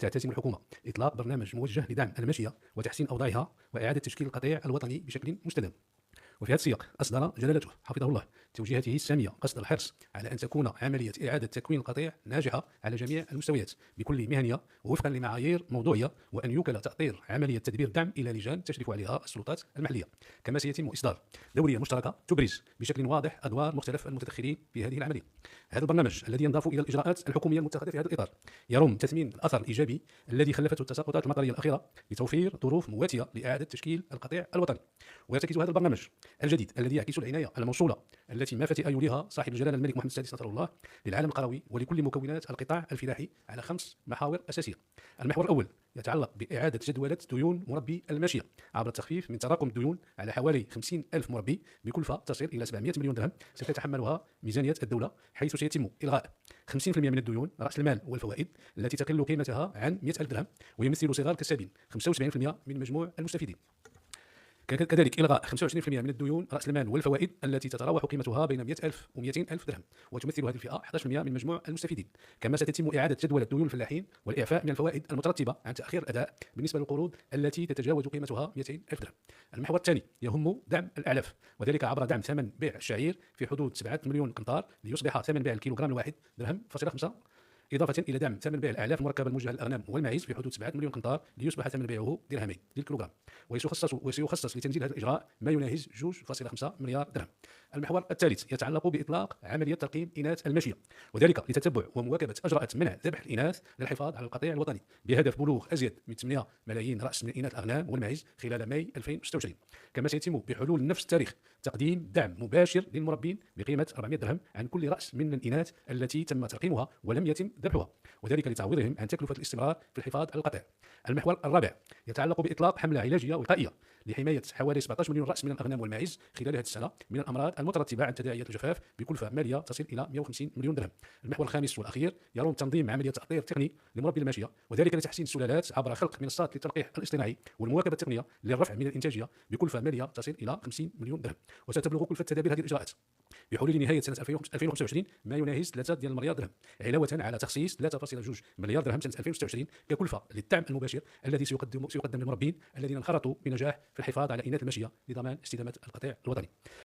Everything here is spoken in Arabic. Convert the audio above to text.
تعتزم الحكومة إطلاق برنامج موجه لدعم الماشية وتحسين أوضاعها وإعادة تشكيل القطيع الوطني بشكل مستدام. وفي هذا السياق أصدر جلالته حفظه الله توجيهاته السامية قصد الحرص على أن تكون عملية إعادة تكوين القطيع ناجحة على جميع المستويات بكل مهنية ووفقا لمعايير موضوعية، وأن يوكل تأطير عملية تدبير الدعم إلى لجان تشرف عليها السلطات المحلية. كما سيتم إصدار دورية مشتركة تبرز بشكل واضح أدوار مختلف المتدخلين في هذه العملية. هذا البرنامج الذي ينضاف إلى الإجراءات الحكومية المتخذة في هذا الإطار يرم تثمين الأثر الإيجابي الذي خلفته التساقطات المطرية الأخيرة بتوفير ظروف مواتية لإعادة تشكيل القطيع الوطني. ويرتكز هذا البرنامج الجديد الذي يعكس العناية الموصولة التي ما فتئ يوليها صاحب الجلالة الملك محمد السادس نصر الله للعالم القروي ولكل مكونات القطاع الفلاحي على 5 محاور أساسية. المحور الأول يتعلق بإعادة جدولة ديون مربي الماشية عبر التخفيف من تراكم الديون على حوالي 50,000 مربي بكلفة تصل إلى 700 مليون درهم ستتحملها ميزانية الدولة، حيث سيتم إلغاء 50% من الديون رأس المال والفوائد التي تقل قيمتها عن 100,000 درهم ويمثل صغار الكسابين 75% من مجموع المستفيدين. كذلك إلغاء 25% من الديون رأس المال والفوائد التي تتراوح قيمتها بين 100,000 و200,000 درهم وتمثل هذه الفئة 11% من مجموع المستفيدين. كما ستتم إعادة جدولة ديون الفلاحين والإعفاء من الفوائد المترتبة عن تأخير الأداء بالنسبة للقروض التي تتجاوز قيمتها 200,000 درهم. المحور الثاني يهم دعم الأعلاف، وذلك عبر دعم ثمن بيع الشعير في حدود 7 مليون قنطار ليصبح ثمن بيع الكيلوغرام الواحد درهم فاصلة 5، إضافة إلى دعم ثمن بيع الأعلاف المركبة الموجهة للأغنام والماعز في حدود 7 مليون قنطار ليصبح ثمن بيعه درهمين للكيلوغرام، وسيخصص لتنزيل هذا الإجراء ما يناهز 2.5 مليار درهم. المحور الثالث يتعلق بإطلاق عملية ترقيم إناث الماشية، وذلك لتتبع ومواكبة إجراءات منع ذبح الإناث للحفاظ على القطيع الوطني بهدف بلوغ أزيد من 8 ملايين رأس من إناث الأغنام والماعز خلال ماي 2026. كما سيتم بحلول نفس التاريخ تقديم دعم مباشر للمربين بقيمة 400 درهم عن كل رأس من الإناث التي تم ترقيمها ولم يتم ذبحها، وذلك لتعويضهم عن تكلفة الاستمرار في الحفاظ على القطيع. المحور الرابع يتعلق بإطلاق حملة علاجية وقائية لحماية حوالي 17 مليون رأس من الأغنام والماعز خلال هذه السنة من الأمراض المترتبة عن تداعيات الجفاف بكلفة مالية تصل إلى 150 مليون درهم. المحور الخامس والأخير يروم تنظيم عملية تأطير تقني لمربي الماشية، وذلك لتحسين السلالات عبر خلق منصات للتلقيح الاصطناعي والمواكبة التقنية للرفع من الإنتاجية بكلفة مالية تصل إلى 50 مليون درهم. وستبلغ كلفة تدابير هذه الإجراءات بحلول نهاية سنة 2025 ما يناهز 3 مليار درهم، علاوة على تخصيص 3.2 مليار درهم سنة 2026 ككلفة للدعم المباشر الذي سيقدم للمربين الذين انخرطوا بنجاح في الحفاظ على إناث الماشية لضمان استدامة القطيع الوطني.